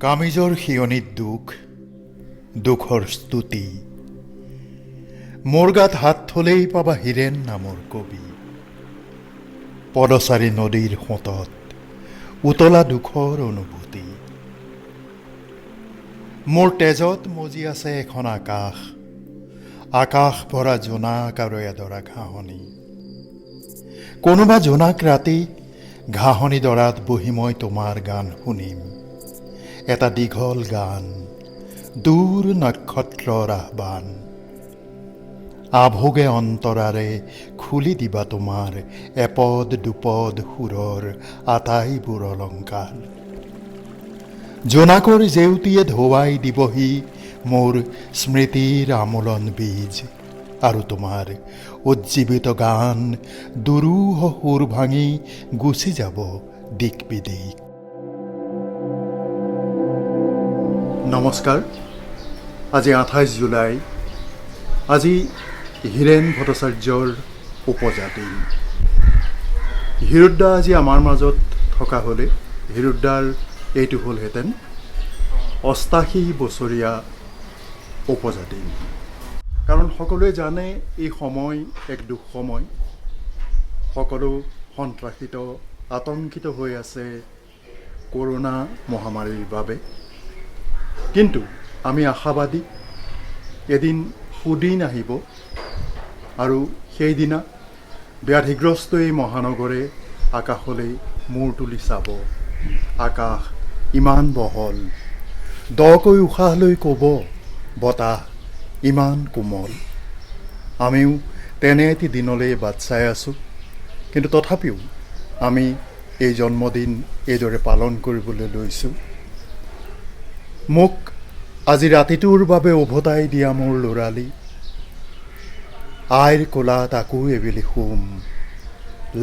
কামিজৰ শিয়নিত দুখ, দুখৰ স্তুতি। মোৰ গাত হাত থলেই পাবা হীৰেন নামৰ কবি। পদচাৰী নদীৰ সোঁতত উতলা দুখৰ অনুভূতি। মোৰ তেজত মজি আছে এখন আকাশ, আকাশ ভৰা জোনাক আৰু এডৰা ঘাঁহনি। কোনোবা জোনাক ৰাতি ঘাঁহনি ডৰাত বহি মই তোমাৰ গান শুনিম, এটা দীঘল গান, দূৰ নক্ষত্ৰৰ আহ্বান। আভোগে অন্তৰাৰে খুলি দিবা তোমাৰ এপদ দুপদ সুৰৰ আটাইবোৰ অলংকাৰ। জোনাকৰ জেউতিয়ে ধোৱাই দিবহি মোৰ স্মৃতিৰ আমোলন বীজ, আৰু তোমাৰ উজ্জীৱিত গান দুৰূহ সুৰ ভাঙি গুচি যাব দিক বিদিক। নমস্কাৰ। আজি 28 জুলাই। আজি হীৰেন ভট্টাচাৰ্যৰ উপজা দিন। হীৰুদা আজি আমাৰ মাজত থকা হ'লে হীৰুদাৰ এইটো হ'লহেঁতেন 88 বছৰীয়া উপজা দিন। কাৰণ সকলোৱে জানে এই সময় এক দুখ সময়। সকলো সন্ত্ৰাসিত আতংকিত হৈ আছে কৰোনা মহামাৰীৰ বাবে। কিন্তু আমি আশাবাদী, এদিন সুদিন আহিব আৰু সেইদিনা ব্যাধিগ্ৰস্ত এই মহানগৰে আকাশলৈ মূৰ তুলি চাব। আকাশ ইমান বহল, দকৈ উশাহ লৈ ক'ব, বতাহ ইমান কোমল। আমিও তেনে এটি দিনলৈ বাট চাই আছোঁ। কিন্তু তথাপিও আমি এই জন্মদিন এইদৰে পালন কৰিবলৈ লৈছোঁ। মোক আজি ৰাতিটোৰ বাবে উভতাই দিয়া মোৰ ল'ৰালি, আইৰ কোলাত আকৌ এবেলি শুম,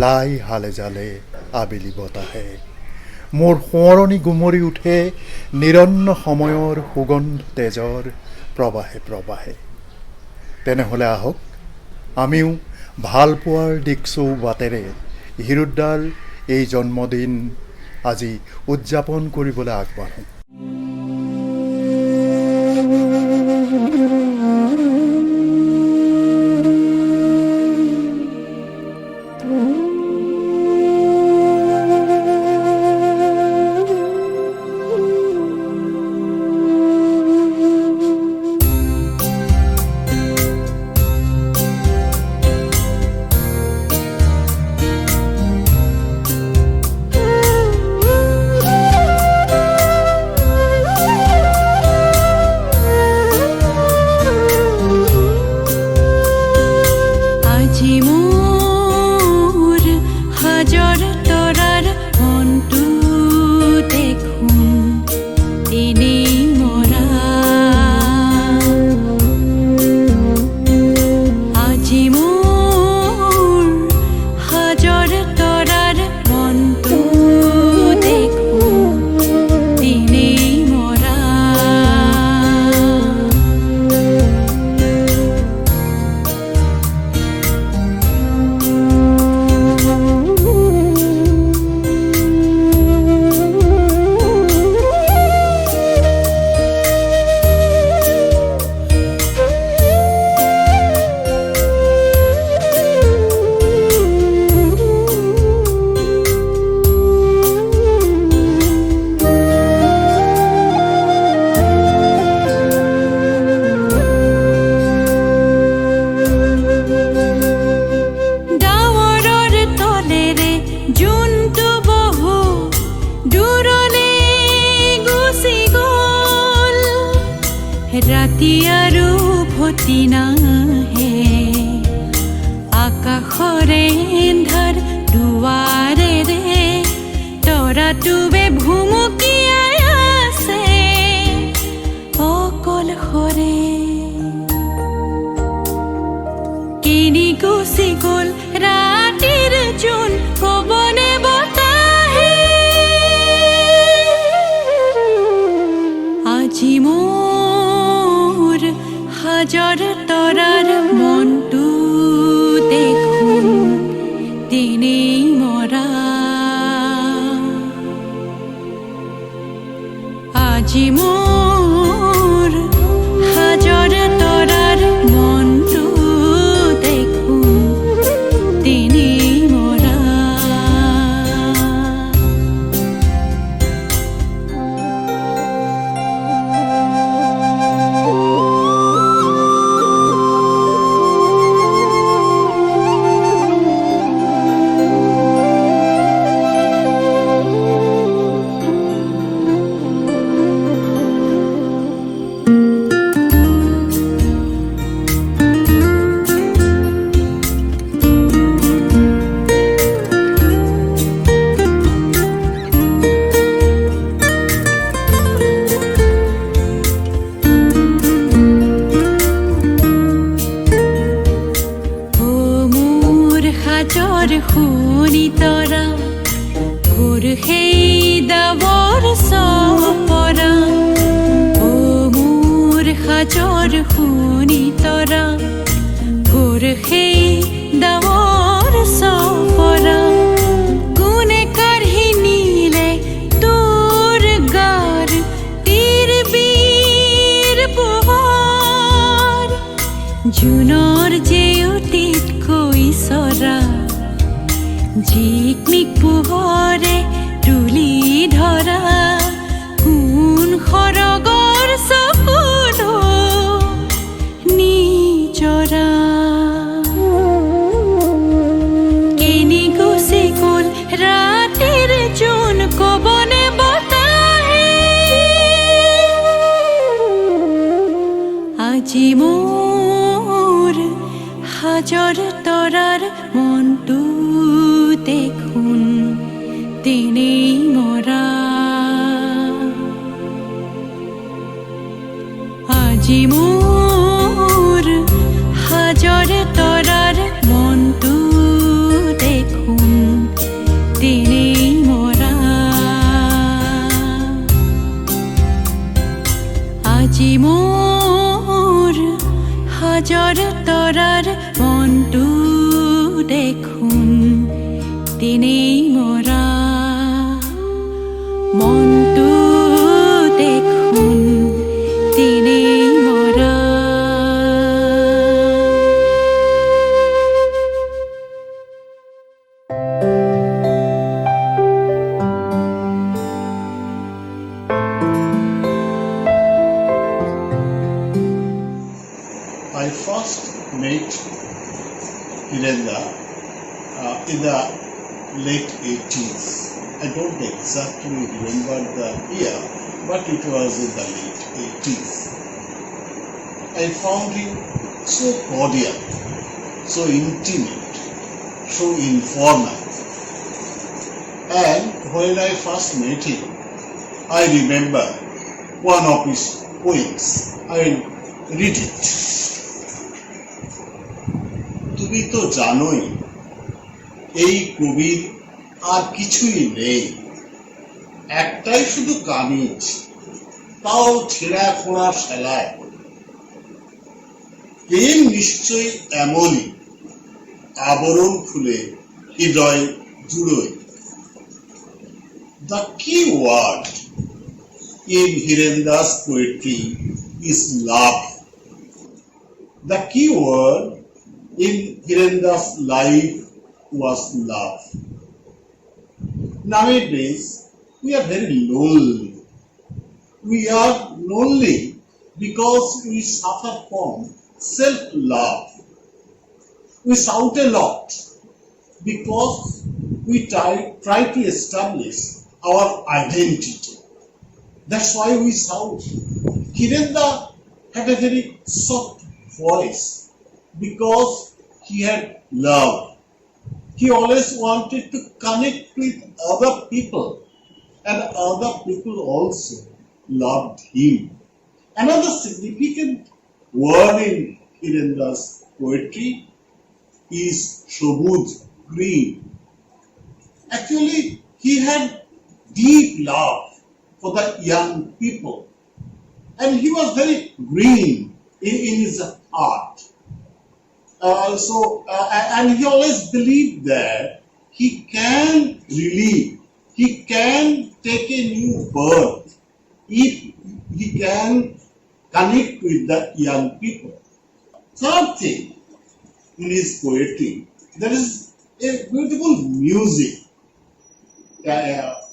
লাই হালে জালে আবেলি বতাহে। মোৰ সোঁৱৰণি গুমৰি উঠে নিৰন্ন সময়ৰ সুগন্ধ তেজৰ প্ৰবাহে প্ৰবাহে। তেনেহ'লে আহক আমিও ভালপোৱাৰ দিক্চৌ বাটেৰে হীৰুদাৰ এই জন্মদিন আজি উদযাপন কৰিবলৈ আগবাঢ়োঁ। ৰাতি আৰু ভতি নাহে, আকাশৰে এন্ধাৰ দুৱাৰেৰে তৰাটোৱে ভুমুকিয়াই আছে অকলশৰে। কিনি গুচি গ'ল ৰাতিৰ জোন পৱনে বতাহে। আজি মোৰ হাজাৰ তৰাৰ মনটো দেখোন তেনেই মৰা। আজি মোর হাজার তরার মনটু দেখুন তিনি মরা হাজর খুনি তরা ঘুর হেই দাবর সপরা ও মোর হাজর খুনি তরা ঘুর হেই দাবর সপরা গুনে কাঢ়ি নিলে তোর গার তীর বীর পোহর জুনৰ যে অতীত কৈ চৰা জিকমিক পোহৰে তুলি ধৰা কোন সৰগৰ চকুলো নিজৰা কেনি গুচি গ'ল ৰাতিৰ জোন কবনে বতাহে আজি মোৰ হাজাৰ তৰাৰ মনটো দেখোন তেনেই মৰা আজি মোৰ হাজাৰ তৰাৰ মনটো দেখোন তেনেই মৰা আজি মোৰ হাজাৰ তৰাৰ মনটো দেখোন তেনেই মৰা মনটো দেখোন তেনেই মৰা I first met Hirenda in the late 80s. I don't exactly remember the year, but it was in the late 80s. I found him so cordial, so intimate, so informal. And when I first met him, I remember one of his poems. I will read it. তুমি তো জানোই এই কবির আর কিছুই নেই, একটাই শুধু কামিজ, তাও ছেঁড়া খোঁড়া সেলাই। প্রেম নিশ্চয়ই এমনই, আবরণ খুলে হৃদয় জুড়োই। The key word in Hirenda's poetry is love. The key word in Hirenda's life was love. Nowadays, we are very lonely. We are lonely because we suffer from self-love. We shout a lot because we try to establish our identity. That's why we shout. Hirenda had a very soft voice because he had love. He always wanted to connect with other people, and other people also loved him. Another significant word in Hirenda's poetry is Sobud, green. Actually, he had deep love for the young people, and he was very green in his heart. And he always believed that he can relieve, he can take a new birth if he can connect with the young people. Third thing, in his poetry, there is a beautiful music.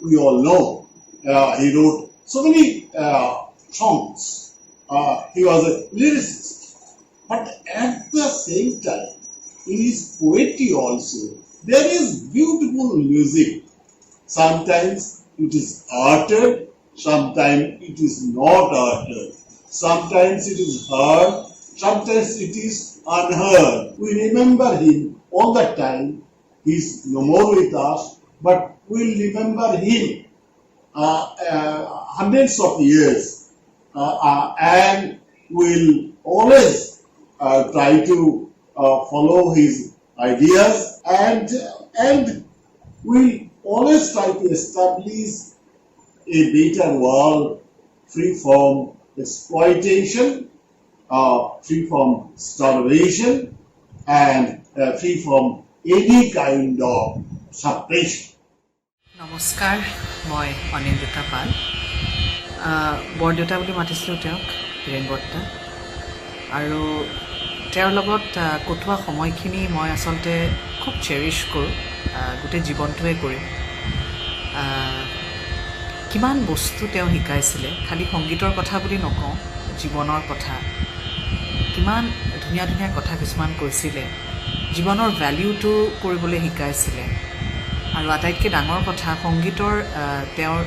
We all know he wrote so many songs. He was a lyricist. But at the same time, in his poetry also, there is beautiful music. Sometimes it is uttered, sometimes it is not uttered. Sometimes it is heard, sometimes it is unheard. We remember him all the time. He is no more with us, but we will remember him hundreds of years and will always try to follow his ideas and will always try to establish a better world free from exploitation, free from starvation, and free from any kind of suppression. নমস্কাৰ, মই অনিন্দিতা পাল। বৰদেউতা বুলি মাতিছিলোঁ তেওঁক, হীৰেণ বৰ্তা। আৰু তেওঁৰ লগত কটোৱা সময়খিনি মই আচলতে খুব চেৰিছ কৰোঁ, গোটেই জীৱনটোৱে কৰিম। কিমান বস্তু তেওঁ শিকাইছিলে, খালি সংগীতৰ কথা বুলি নকওঁ, জীৱনৰ কথা। কিমান ধুনীয়া ধুনীয়া কথা কিছুমান কৈছিলে, জীৱনৰ ভেলিউটো কৰিবলৈ শিকাইছিলে। আৰু আটাইতকৈ ডাঙৰ কথা, সংগীতৰ তেওঁৰ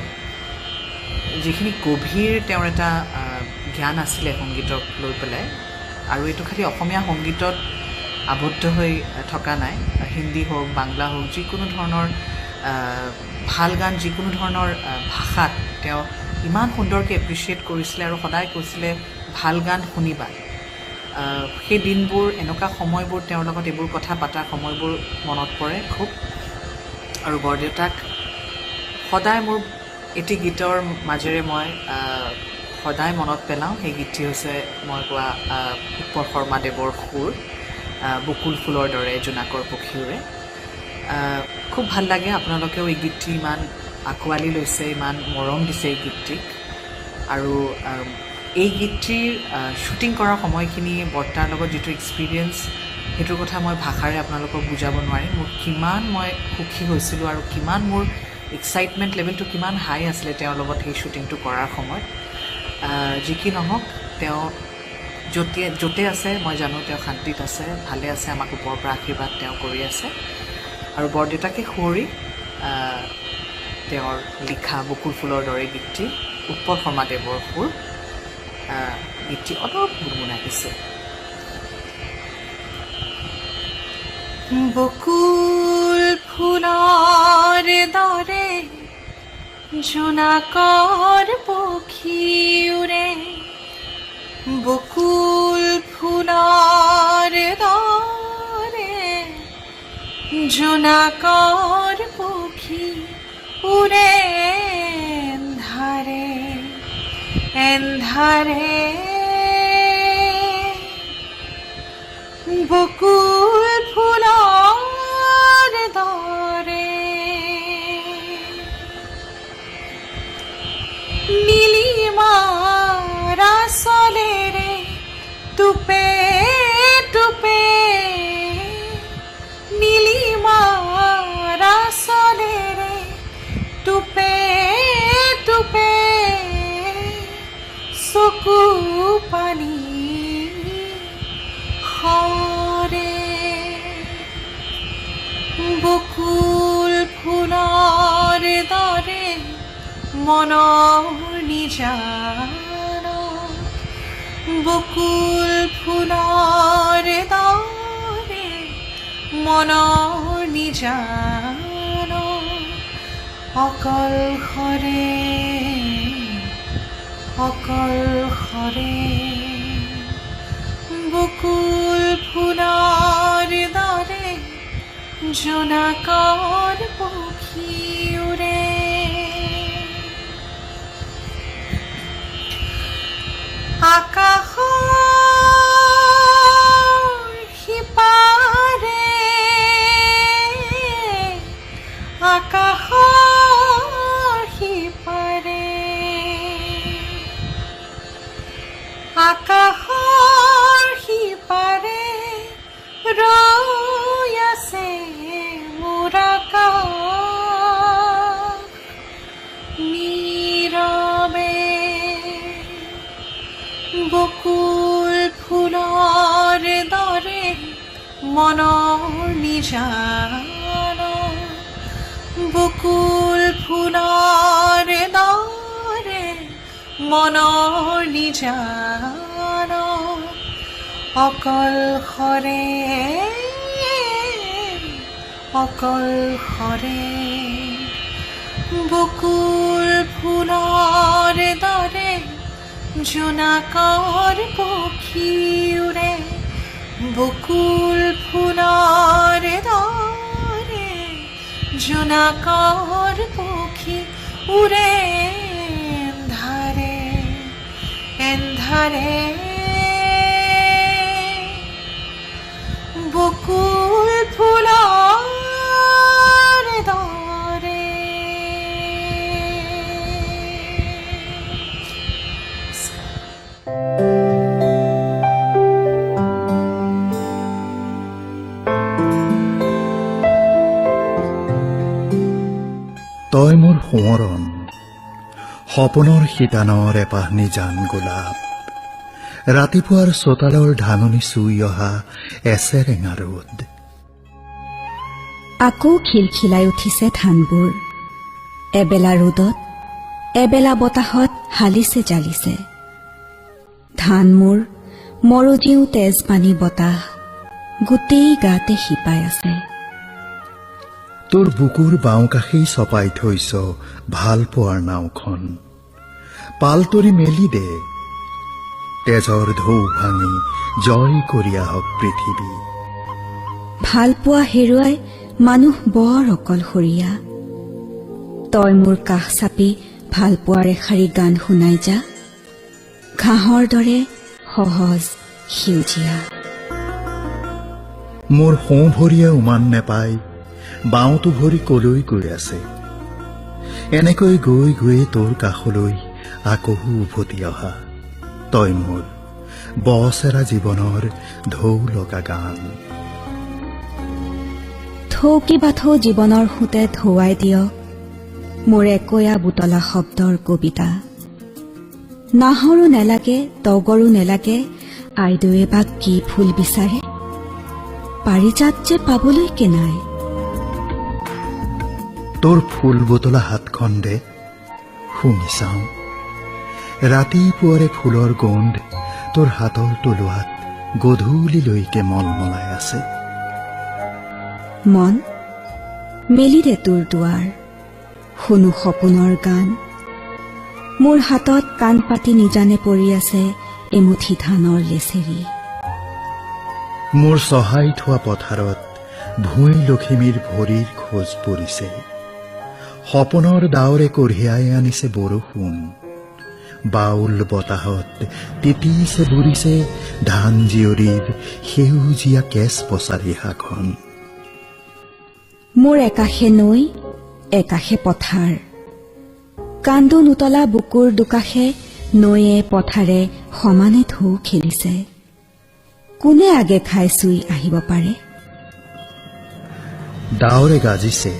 যিখিনি গভীৰ তেওঁৰ এটা জ্ঞান আছিলে সংগীতক লৈ পেলাই। আৰু এইটো খালি অসমীয়া সংগীতত আবদ্ধ হৈ থকা নাই, হিন্দী হওক, বাংলা হওক, যিকোনো ধৰণৰ ভাল গান, যিকোনো ধৰণৰ ভাষাত তেওঁ ইমান সুন্দৰকৈ এপ্ৰিচিয়েট কৰিছিলে আৰু সদায় কৈছিলে ভাল গান শুনিবা। সেই দিনবোৰ, এনেকুৱা সময়বোৰ, তেওঁৰ লগত এইবোৰ কথা পতা সময়বোৰ মনত পৰে খুব। আৰু বৰদেউতাক সদায় মোৰ এটি গীতৰ মাজেৰে মই সদায় মনত পেলাওঁ। সেই গীতটি হৈছে মই কোৱা উৎপল শৰ্মাদেৱৰ সুৰ, বকুল ফুলৰ দৰে জোনাকৰ পখীউৰে। খুব ভাল লাগে, আপোনালোকেও এই গীতটি ইমান আঁকোৱালি লৈছে, ইমান মৰম দিছে এই গীতটিক। আৰু এই গীতটিৰ শ্বুটিং কৰাৰ সময়খিনি বৰ্তাৰ লগত যিটো এক্সপিৰিয়েঞ্চ, সেইটোৰ কথা মই ভাষাৰে আপোনালোকক বুজাব নোৱাৰিম। মোৰ কিমান মই সুখী হৈছিলোঁ আৰু কিমান মোৰ এক্সাইটমেণ্ট লেভেলটো কিমান হাই আছিলে তেওঁৰ লগত সেই শ্বুটিংটো কৰাৰ সময়ত। যি কি নহওক, তেওঁ য'তে আছে মই জানো তেওঁ শান্তিত আছে, ভালে আছে, আমাক ওপৰৰ পৰা আশীৰ্বাদ তেওঁ কৰি আছে। আৰু বৰদেউতাকে সুঁৱৰি তেওঁৰ লিখা বকুল ফুলৰ দৰে গীতটি, উৎপল শৰ্মাদেৱৰ সুৰ, গীতটি অলপ গুণগুণাইছে। বকুল ফুলৰ দৰে জোনাকৰ পখীউৰে, বকুল ফুলৰ দৰে জোনাকৰ পখী উৰে এন্ধাৰে এন্ধাৰে, বকুল ফুলৰ দৰে নীলিমাৰ আঁচলেৰে টুপে টুপে, নীলিমাৰ আঁচলেৰে টুপে টুপে, চকু পানী সৰে, বকুল ফুলৰ দৰে মনৰ নিজান, বকুল ফুলৰ দৰে মনৰ নিজান, অকলশৰে অকলশৰে, বকুল ফুলৰ দৰে জোনাকৰ পখীউৰে। আকাশৰ সিপাৰে, আকাশৰ সিপাৰে, মনৰ নিজান বকুল ফুলৰ দৰে মনৰ নিজান অকলশৰে বকুল ফুলৰ দৰে জোনাকৰ পক্ষী উৰে বকুল ফুলৰ দৰে জোনাকৰ পক্ষী উৰে এন্ধাৰে বকুল ফুলৰ দৰে তই মোৰ সোঁৱৰণ সপোনৰ শিতানৰ এপাহনি জান গোলাপ ৰাতিপুৱাৰ চোতালৰ ধাননি চুই অহা এচেৰেঙা ৰ'দ আকৌ খিলখিলাই উঠিছে ধানবোৰ এবেলা ৰ'দত এবেলা বতাহত হালিছে জালিছে ধান মোৰ মৰজিও তেজ পানী বতাহ গোটেই গাতে শিপাই আছে তোৰ বুকুৰ বাওঁ কাষেই চপাই থৈছ ভাল পোৱাৰ নাওখন পালতৰি মেলি দে তেজৰ ঢৌ ভাঙি জয় কৰি আহক পৃথিৱী ভাল পোৱা হেৰুৱাই মানুহ বৰ অকলশৰীয়া তই মোৰ কাষ চাপি ভাল পোৱাৰ এষাৰি গান শুনাই যা ঘাঁহৰ দৰে সহজ সেউজীয়া মোৰ সোঁ ভৰিয়ে উমান নেপায় বাওঁটো ভৰি কলৈ গৈ আছে এনেকৈ গৈ গৈয়ে তোৰ কাষলৈ আকৌ উভতি অহা তই মোৰ বছেৰা জীৱনৰ ঢৌ লগা গান থৌকি বাথৌ জীৱনৰ সোঁতে ধুৱাই দিয়ক মোৰ একৈয়া বুটলা শব্দৰ কবিতা নাহৰো নেলাগে তগৰো নেলাগে আইদেৱে বা কি ফুল বিচাৰে পাৰিজাত যে পাবলৈকে নাই তোৰ ফুল বুটলা হাতখন দে শুনি চাওঁ ৰাতিপুৱাৰে ফুলৰ গোন্ধ তোৰ হাতৰ তলুৱাত গধূলিলৈকে মলমলাই আছে মন মেলি দে তোৰ দুৱাৰ শুনো সপোনৰ গান মোৰ হাতত কাণ পাতি নিজানে পৰি আছে এমুঠি ধানৰ লেচেৰি মোৰ চহাই থোৱা পথাৰত ভূঁই লখিমীৰ ভৰিৰ খোজ পৰিছে সপোনৰ ডাৱৰে কঢ়িয়াই আনিছে বৰষুণ বাউল বতাহত তিতিছে বুৰিছে ধান জীয়ৰীৰ সেউজীয়া কেঁচ পচাৰি শাখন মোৰ একাষে নৈ একাষে পথাৰ কান্দো নুতলা বুকুৰ দুকাষে নৈয়ে পথাৰে সমানে ঢৌ খেলিছে কোনে আগে খাই চুই আহিব পাৰে ডাৱৰে গাজিছে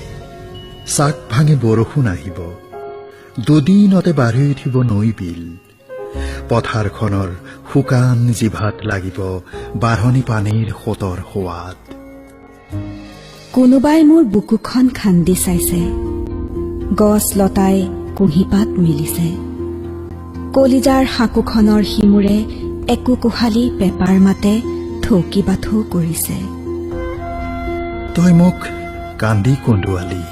চাক ভাঙি বৰষুণ আহিব দুদিনতে বাঢ়ি উঠিব নৈ বিল পথাৰখনৰ শুকান জিভাত লাগিব বাঢ়নি পানীৰ সোঁতৰ সোৱাদ কোনোবাই মোৰ বুকুখন খান্দি চাইছে গছ লতাই কুঁহিপাত মিলিছে কলিজাৰ সাকুখনৰ শিমুৰে একো কোহালি পেপাৰ মাতে থৌকি বাথৌ কৰিছে তই মোক কান্দি কন্দুৱালি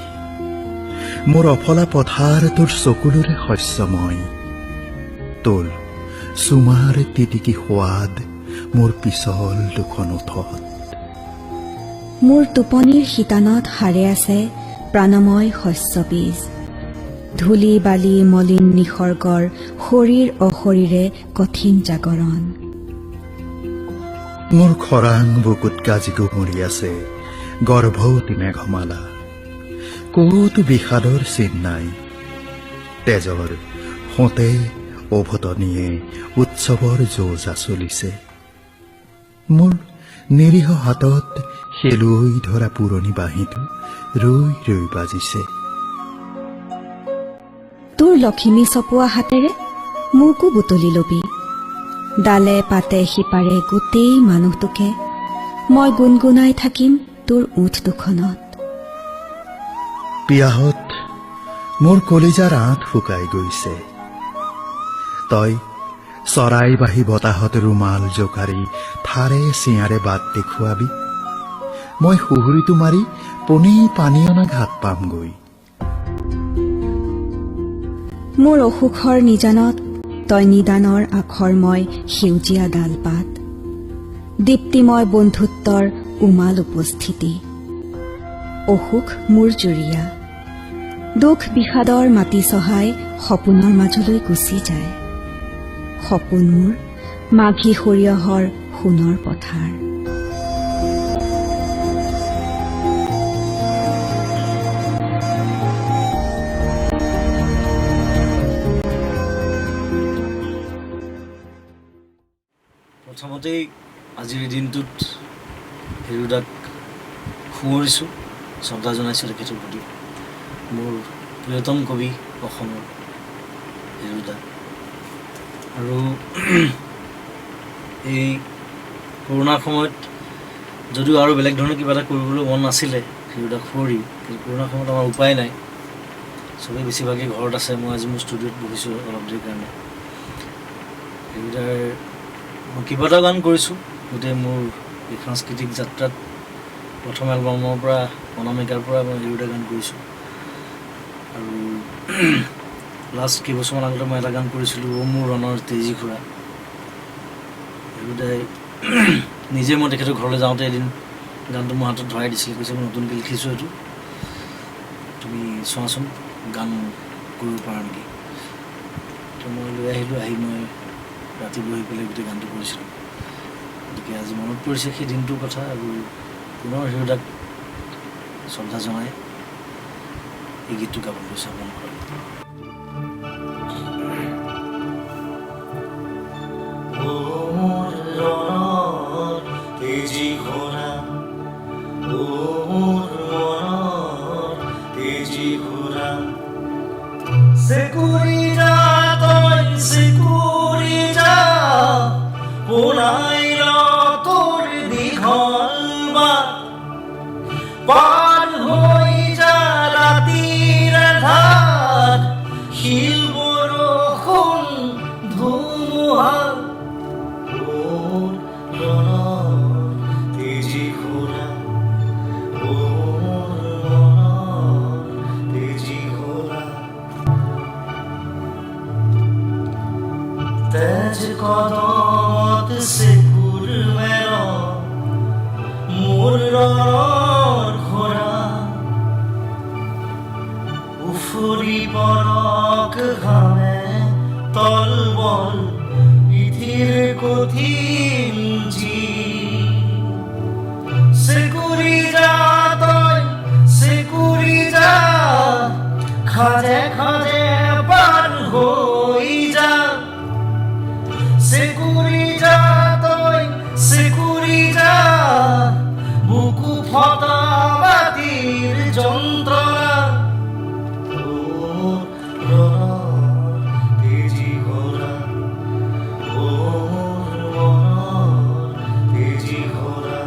মোৰ অফলা পথাৰ তোৰ চকুলোৰে শস্যময় তোৰ চুমাৰ তিতিকি সোৱাদ মোৰ পিছল দুখন ওঠত মোৰ টোপনিৰ শিতানত সাৰে আছে প্ৰাণময় শস্য বীজ ধূলি বালি মলিন নিসৰ্গৰ শৰীৰ অশৰীৰে কঠিন জাগৰণ মোৰ খৰাং বুকুত গাজি গুমৰি আছে গৰ্ভৱতী মেঘমালা ক'তো বিষাদৰ চিন নাই তেজৰ সোঁতে অভতনিয়ে উৎসৱৰ যৌজা চলিছে মোৰ নিৰীহ হাতত শেলুৱৈ ধৰা পুৰণি বাঁহীটো ৰৈ ৰৈ বাজিছে তোৰ লখিমী চপোৱা হাতেৰে মোকো বুটলি লবি ডালে পাতে শিপাৰে গোটেই মানুহটোকে মই গুণগুণাই থাকিম তোৰ ওঠ দুখনত। পিয়াহত মোৰ কলিজাৰ আঁঠ শুকাই গৈছে। তই চৰাইবাহী বতাহত ৰুমাল জোকাৰি ঠাৰে চিঞাৰে বাট দেখুৱাবি। মই সুহুৰিটো মাৰি পোনেই পানী অনা ঘাট পামগৈ। মোৰ অসুখৰ নিজানত তই নিদানৰ আখৰ মই সেউজীয়া ডালপাত, দীপ্তিময় বন্ধুত্বৰ উমাল উপস্থিতি। অসুখ মোৰ জুৰীয়া, দুখ বিষাদৰ মাটি চহাই সপোনৰ মাজলৈ গুচি যায়। সপোন মোৰ মাঘী সৰিয়হৰ সোণৰ পথাৰ। প্ৰথমতেই আজিৰ দিনটোত হেৰুদাক সুঁৱৰিছোঁ, শ্ৰদ্ধা জনাইছোঁ তেখেতৰ প্ৰতি। মোৰ প্ৰিয়তম কবি অসমৰ হেৰুদা। আৰু এই কৰোণাৰ সময়ত যদিও আৰু বেলেগ ধৰণে কিবা এটা কৰিবলৈ মন নাছিলে হেৰুদাক সুঁৱৰি, কিন্তু কৰোণাৰ সময়ত আমাৰ উপায় নাই। চবেই বেছিভাগেই ঘৰত আছে, মই আজি মোৰ ষ্টুডিঅ'ত বহিছোঁ অলপ দেৰিৰ কাৰণে। হেৰুদাৰ মই কেইবাটাও গান কৰিছোঁ গোটেই মোৰ এই সাংস্কৃতিক যাত্ৰাত। প্ৰথম এলবামৰ পৰা অনামিকাৰ পৰা মই হেৰুদা গান কৰিছোঁ। আৰু লাষ্ট কেইবছৰমান আগতে মই এটা গান কৰিছিলোঁ, অ' মোৰ ৰণৰ তেজী ঘোঁৰা। হেৰুদাই নিজে মই তেখেতৰ ঘৰলৈ যাওঁতে এদিন গানটো মোৰ হাতত ধৰাই দিছিলে, কৈছে মই নতুনকৈ লিখিছোঁ এইটো, তুমি চোৱাচোন গান কৰিব পাৰা নেকি। তো মই লৈ আহিলোঁ, আহি মই ৰাতি বহি পেলাই গোটেই গানটো কৰিছিলোঁ। গতিকে আজি মনত পৰিছে সেই দিনটোৰ কথা, আৰু পুনৰ হেৰুদাক শ্ৰদ্ধা জনাই এই গীতটো গাবলৈ চাবন কৰে। পাৰ হৈ যা ৰাতিৰ আধাৰ, শিল বৰষুণ ধুমুহা, তেজী ঘোঁৰা, তেজী ঘোঁৰা। তেজ কদমত চেকুৰ মেৰ মোৰ ৰণৰ ঘোঁৰা, উফৰি পৰক ঘামে তলবল পিঠিৰ কঠিন জি। চেকুৰি যা তই চেকুৰি যা, খাজে খাজে পাৰ হৈ যা। চেকুৰি যা তই চেকুৰি যা, বুকু ফটা মাটিৰ যন্ত্ৰণা। তেজী ঘোঁৰা, তেজী ঘোঁৰা,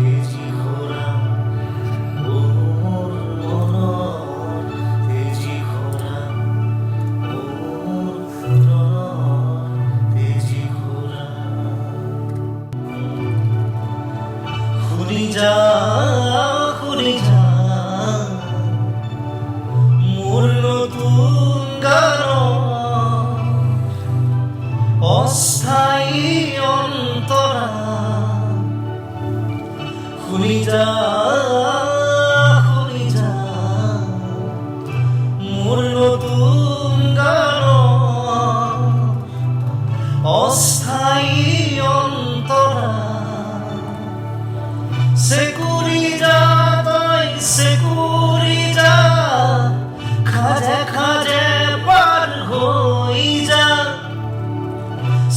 তেজী ঘোঁৰা, তেজী ঘোঁৰা, তেজী ঘোঁৰা। শুনি যা শুনি যা মোৰ নতুন গান, অস্থায়ী অন্তৰা। শুনি যা শুনি যা মোৰ নতুন গান, অস্থায়ী অন্তৰা। চেকুৰি যা তই চেকুৰি যা, খাজে খাজে পাৰ হৈ যা।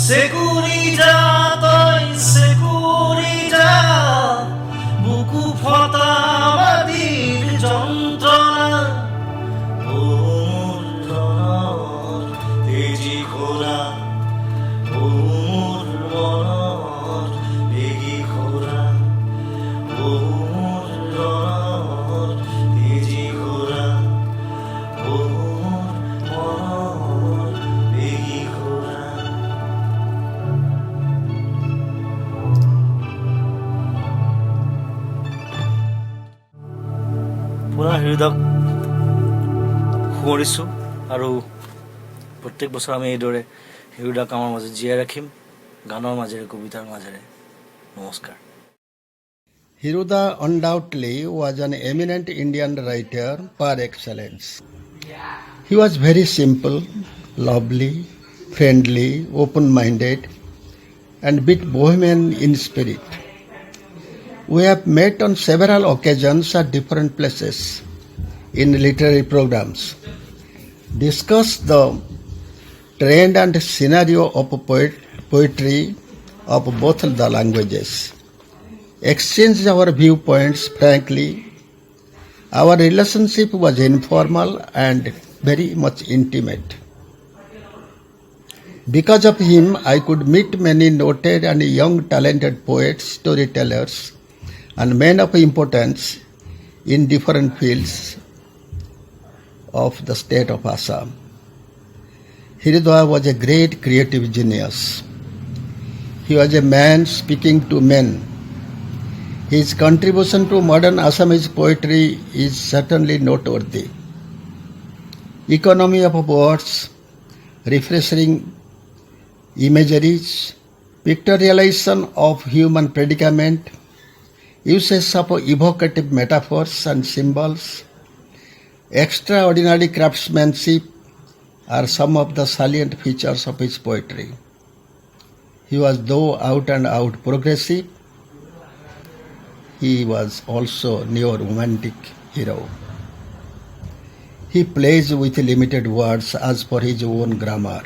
চেকুৰি যা তই চেকুৰি যা, বুকু ফটা মাটিৰ যন্ত্ৰণা। তেজী ঘোঁৰা, পুনৰ হৃদক সোঁৱৰিছোঁ আৰু প্ৰত্যেক বছৰ আমি এইদৰে হৃদক আমাৰ মাজত জীয়াই ৰাখিম গানৰ মাজেৰে কবিতাৰ মাজেৰে নমস্কাৰ Hiruda undoubtedly was an eminent Indian writer par excellence. He was very simple, lovely, friendly, open-minded, and bit bohemian in spirit. We have met on several occasions at different places in literary programs, discussed the trend and scenario of poetry of both the languages, exchanged our viewpoints frankly. Our relationship was informal and very much intimate. Because of him, I could meet many noted and young talented poets, storytellers, and men of importance in different fields of the state of Assam. Hridaya was a great creative genius. He was a man speaking to men. His contribution to modern Assamese poetry is certainly noteworthy. Economy of words, refreshing imageries, pictorialization of human predicament, uses of evocative metaphors and symbols, extraordinary craftsmanship are some of the salient features of his poetry. He was though out and out progressive, he was also neo-romantic hero. He plays with limited words as per his own grammar.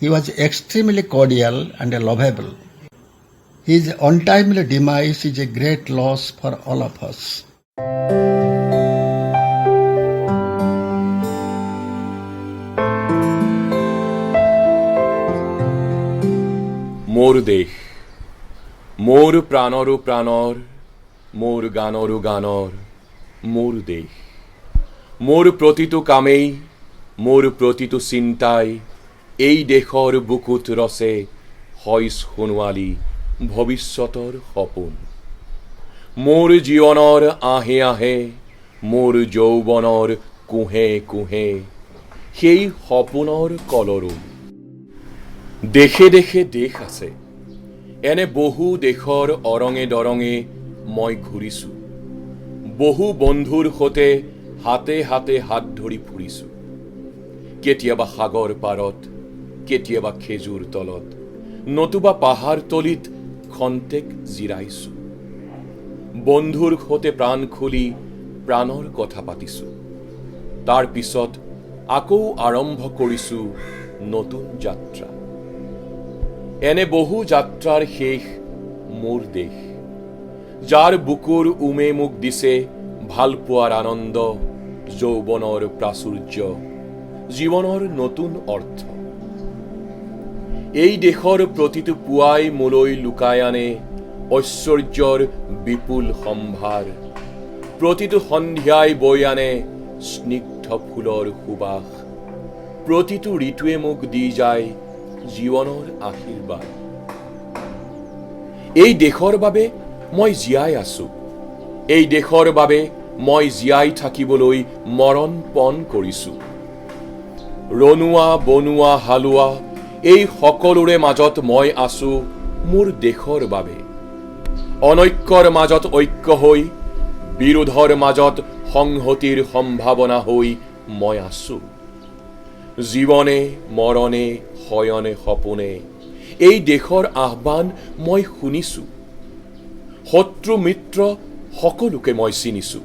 He was extremely cordial and lovable. His untimely demise is a great loss for all of us. মোর দেশ মোর প্ৰাণৰো প্ৰাণৰ মোৰ গানৰো গানৰ মোৰ দেশ মোৰ প্ৰতিটো কামেই মোৰ প্ৰতিটো চিন্তাই এই দেশৰ বুকুত ৰচে হয় সোণোৱালী ভৱিষ্যতৰ সপোন মোৰ জীৱনৰ আহে আহে মোৰ যৌৱনৰ কুহে কুহে সেই সপোনৰ কলৰো দেশে দেশে দেশ আছে এনে বহু দেশৰ অৰঙে দৰঙে মই ঘূৰিছোঁ বহু বন্ধুৰ সৈতে হাতে হাতে হাত ধৰি ফুৰিছোঁ কেতিয়াবা সাগৰ পাৰত কেতিয়াবা খেজুৰ তলত নতুবা পাহাৰ তলিত খন্তেক জিৰাইছোঁ বন্ধুৰ সৈতে প্ৰাণ খুলি প্ৰাণৰ কথা পাতিছোঁ তাৰ পিছত আকৌ আৰম্ভ কৰিছোঁ নতুন যাত্ৰা এনে বহু যাত্ৰাৰ শেষ মোৰ দেশ যাৰ বুকুৰ উমে মোক দিছে ভাল পোৱাৰ আনন্দ যৌৱনৰ প্ৰাচুৰ্য জীৱনৰ নতুন অৰ্থ এই দেশৰ প্ৰতিটো পুৱাই মোলৈ লুকাই আনে ঐশ্বৰ্যৰ বিপুল সম্ভাৰ প্ৰতিটো সন্ধিয়াই বৈ আনে স্নিগ্ধ ফুলৰ সুবাস প্ৰতিটো ঋতুৱে মোক দি যায় জীৱনৰ আশীৰ্বাদ এই দেশৰ বাবে মই জীয়াই আছো এই দেশৰ বাবে মই জীয়াই থাকিবলৈ মৰণ পণ কৰিছো ৰনুৱা বনুৱা হালুৱা এই সকলোৰে মাজত মই আছো মোৰ দেশৰ বাবে অনৈক্যৰ মাজত ঐক্য হৈ বিৰোধৰ মাজত সংহতিৰ সম্ভাৱনা হৈ মই আছো জীৱনে মৰণে শয়নে সপোনে এই দেশৰ আহ্বান মই শুনিছো শত্ৰু মিত্ৰ সকলোকে মই চিনিছো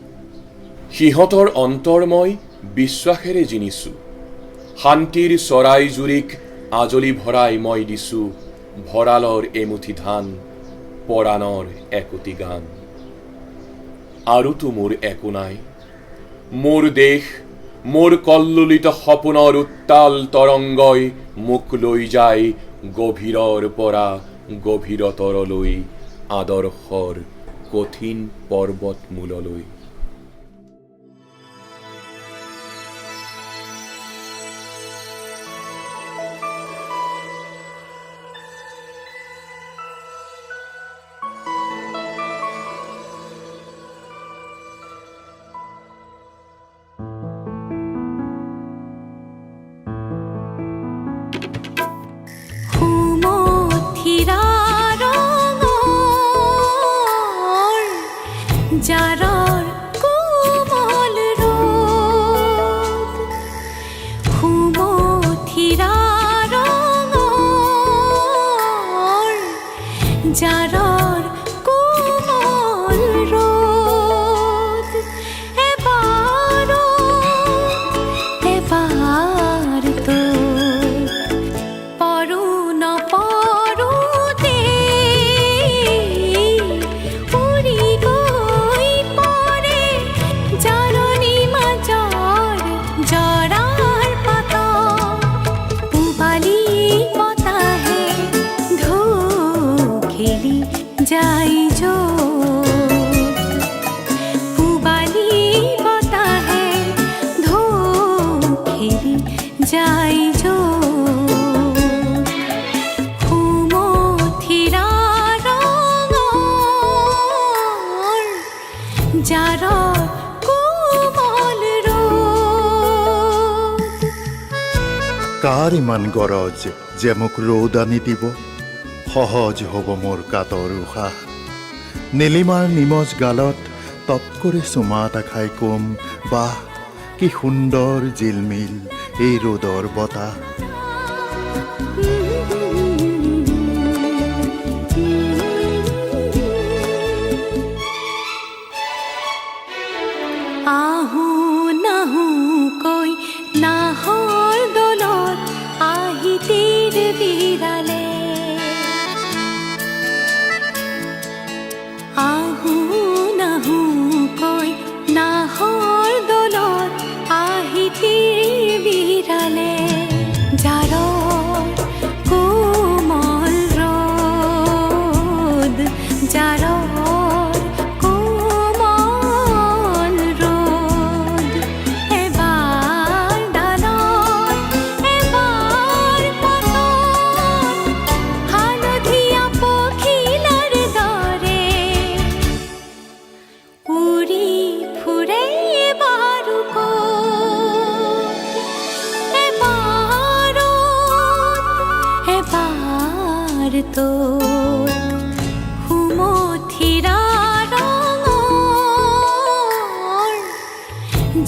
সিহঁতৰ অন্তৰ মই বিশ্বাসেৰে জিনিছো শান্তিৰ চৰাইজুৰিক আজলি ভৰাই মই দিছো ভঁৰালৰ এমুঠি ধান পৰাণৰ একোটি গান আৰুতো মোৰ একো নাই মোৰ দেশ মোৰ কল্লোলিত সপোনৰ উত্তাল তৰংগই মোক লৈ যায় গভীৰৰ পৰা গভীৰতৰলৈ আদৰ্শৰ কঠিন পৰ্বতমূললৈ জাৰৰ কোমল ৰ'দ সুমথিৰা ৰঙৰ জাৰৰ কোমল ৰ'দ এবাৰ তো পৰো নপৰোতে উৰি গৈ পৰে জাৰণি মাজৰ জৰাৰ পাতত পূবালী বতাহে ঢৌ খেলি যায় য'ত পূবালী বতাহে ঢৌ খেলি যায় য'ত সুমথিৰা ৰঙৰ জাৰৰ কোমল ৰ'দ কাৰ ইমান গৰজ যে মোক ৰ'দ আনি দিব সহজ হ'ব মোৰ কাতৰ উশাহ নীলিমাৰ নিমজ গালত তপ কৰি চুমা এটা খাই কম বাহ কি সুন্দৰ জিলমিল এই ৰ'দৰ বতাহ আহো নাহো কৈ নাহৰ দলত আহি তীৰ বিৰালে আহো নাহো কৈ নাহৰ দলত আহি তীৰ বিৰালে জাৰৰ কোমল ৰ'দ জাৰৰ কোমল ৰ'দ এবাৰ ডালত এবাৰ পাতত হালধীয়া পখিলাৰ দৰে উৰি ফুৰে এবাৰ তো সুমথিৰা ৰঙৰ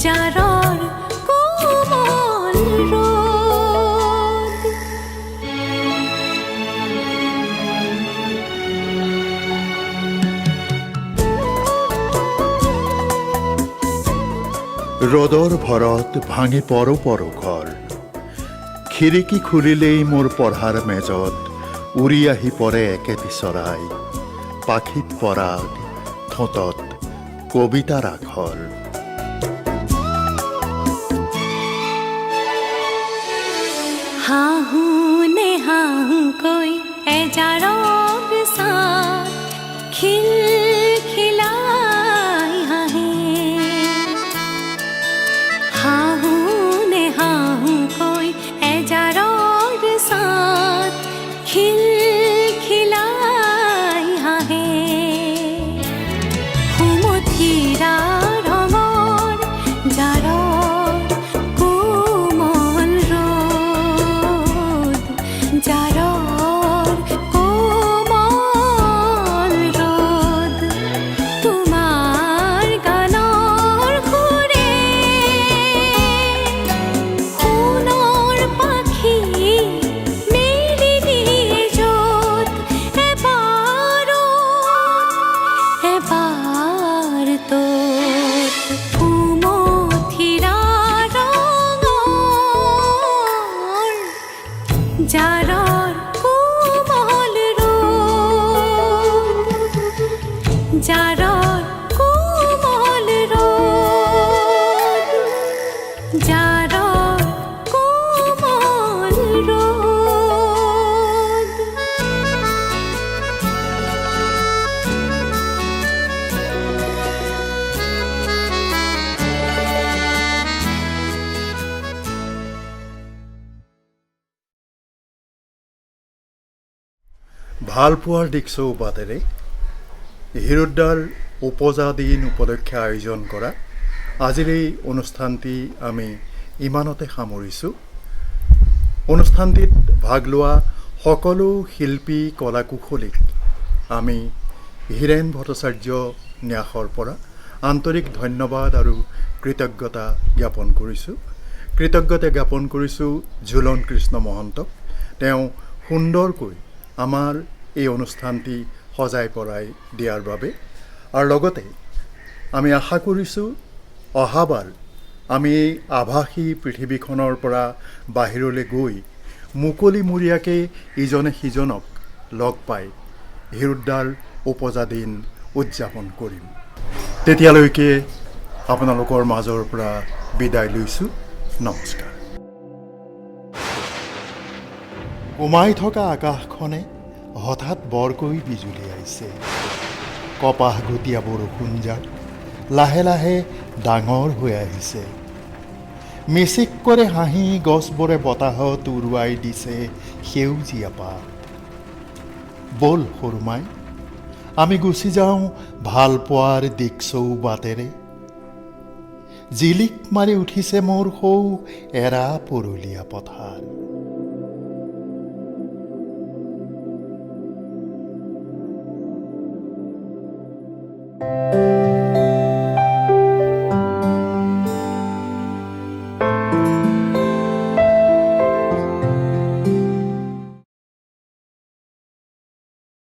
জাৰৰ কোমল ৰ'দ ৰ'দৰ ভৰত ভাঙি পৰো পৰো ঘৰ খিৰিকী খুলিলেই মোৰ পঢ়াৰ মেজত উৰি আহি পৰে একেটি চৰাই পাখিত পৰাগ ঠোঁটত কবিতাৰ আখৰ হাহো নেহাকৈ এজাৰক চাত খিল খিলাই হাঁহে হাহো নেহাকৈ এজাৰক চাত খিল খিলাই হাঁহে সুমথিৰা ৰঙৰ জাৰৰ কোমল ৰ'দ জাৰৰ কোমল ৰ'দ তোমাৰ গানৰ সুৰে সোণৰ পাখি মেলি দিয়ে য'ত এবাৰ তোত সুমথিৰা ৰঙৰ জাৰৰ কোমল ৰ'দ জাৰৰ কোমল ৰ'দ জাৰৰ কোমল ৰ'দ ভালপোৱাৰ দিশ চৌবাতেৰে হিৰোদ্দাৰ উপজা দিন উপলক্ষে আয়োজন কৰা আজিৰ এই অনুষ্ঠানটি আমি ইমানতে সামৰিছোঁ অনুষ্ঠানটিত ভাগ লোৱা সকলো শিল্পী কলাকুশলীক আমি হীৰেণ ভট্টাচাৰ্য ন্যাসৰ পৰা আন্তৰিক ধন্যবাদ আৰু কৃতজ্ঞতা জ্ঞাপন কৰিছোঁ। কৃতজ্ঞতা জ্ঞাপন কৰিছোঁ ঝুলন কৃষ্ণ মহন্তক। তেওঁ সুন্দৰকৈ আমাৰ এই অনুষ্ঠানটি সজাই পৰাই দিয়াৰ বাবে। আৰু লগতে আমি আশা কৰিছোঁ অহাবাৰ আমি এই আভাসী পৃথিৱীখনৰ পৰা বাহিৰলৈ গৈ মুকলিমূৰীয়াকৈ ইজনে সিজনক লগ পাই হৃদয়ৰ উপজা দিন উদযাপন কৰিম। তেতিয়ালৈকে আপোনালোকৰ মাজৰ পৰা বিদায় লৈছোঁ। নমস্কাৰ। উমাই থকা আকাশখনে হঠাৎ বৰকৈ বিজুলী আহিছে। কপাহ গতীয়া বৰষুণজাক লাহে লাহে ডাঙৰ হৈ আহিছে। মিচিক কৰে হাঁহি গছবোৰে বতাহত উৰুৱাই দিছে সেউজীয়া পাত। ব'ল সৰুমাই, আমি গুচি যাওঁ ভাল পোৱাৰ দিক্চৌ বাটেৰে। জিলিক মাৰি উঠিছে মোৰ সৌ এৰা পৰুলীয়া পথাৰ।